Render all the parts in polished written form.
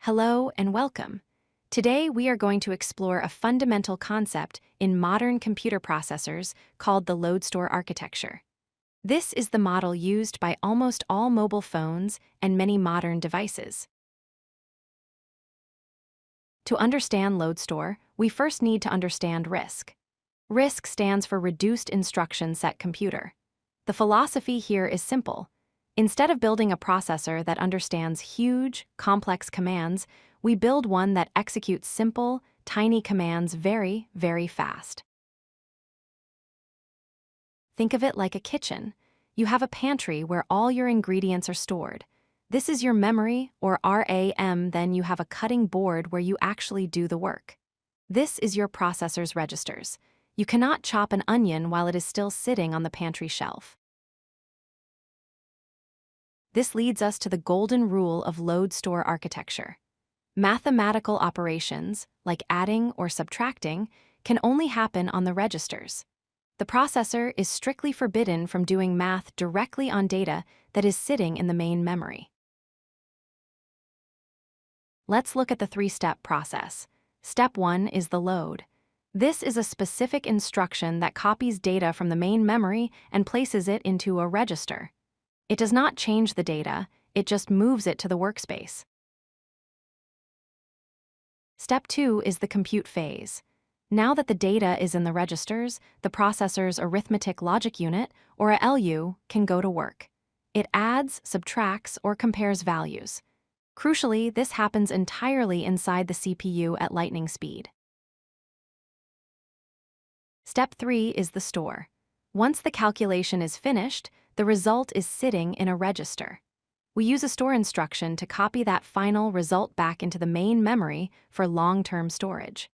Hello and welcome. Today we are going to explore a fundamental concept in modern computer processors called the load store architecture. This is the model used by almost all mobile phones and many modern devices. To understand load store, we first need to understand RISC. RISC stands for Reduced Instruction Set Computer. The philosophy here is simple. Instead of building a processor that understands huge, complex commands, we build one that executes simple, tiny commands very, very fast. Think of it like a kitchen. You have a pantry where all your ingredients are stored. This is your memory, or RAM, then you have a cutting board where you actually do the work. This is your processor's registers. You cannot chop an onion while it is still sitting on the pantry shelf. This leads us to the golden rule of load store architecture. Mathematical operations, like adding or subtracting, can only happen on the registers. The processor is strictly forbidden from doing math directly on data that is sitting in the main memory. Let's look at the three-step process. Step 1 is the load. This is a specific instruction that copies data from the main memory and places it into a register. It does not change the data, it just moves it to the workspace. Step 2 is the compute phase. Now that the data is in the registers, the processor's arithmetic logic unit, or a LU, can go to work. It adds, subtracts, or compares values. Crucially, this happens entirely inside the CPU at lightning speed. Step 3 is the store. Once the calculation is finished, the result is sitting in a register. We use a store instruction to copy that final result back into the main memory for long-term storage.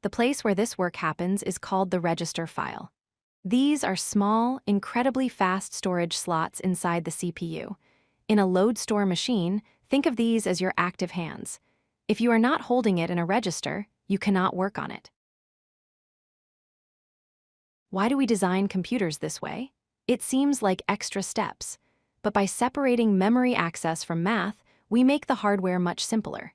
The place where this work happens is called the register file. These are small, incredibly fast storage slots inside the CPU. In a load store machine, think of these as your active hands. If you are not holding it in a register, you cannot work on it. Why do we design computers this way? It seems like extra steps, but by separating memory access from math, we make the hardware much simpler.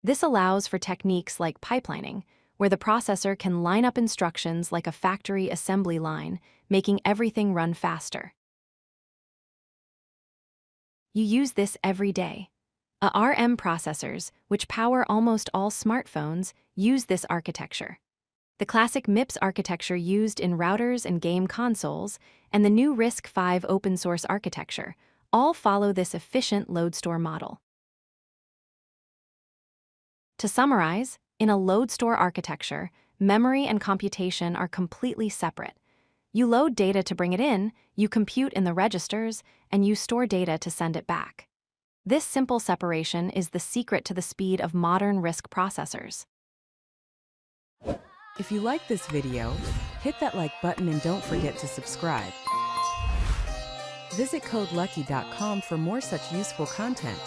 This allows for techniques like pipelining, where the processor can line up instructions like a factory assembly line, making everything run faster. You use this every day. ARM processors, which power almost all smartphones, use this architecture. The classic MIPS architecture used in routers and game consoles, and the new RISC-V open-source architecture, all follow this efficient load store model. To summarize, in a load store architecture, memory and computation are completely separate. You load data to bring it in, you compute in the registers, and you store data to send it back. This simple separation is the secret to the speed of modern RISC processors. If you like this video, hit that like button and don't forget to subscribe. Visit codelucky.com for more such useful content.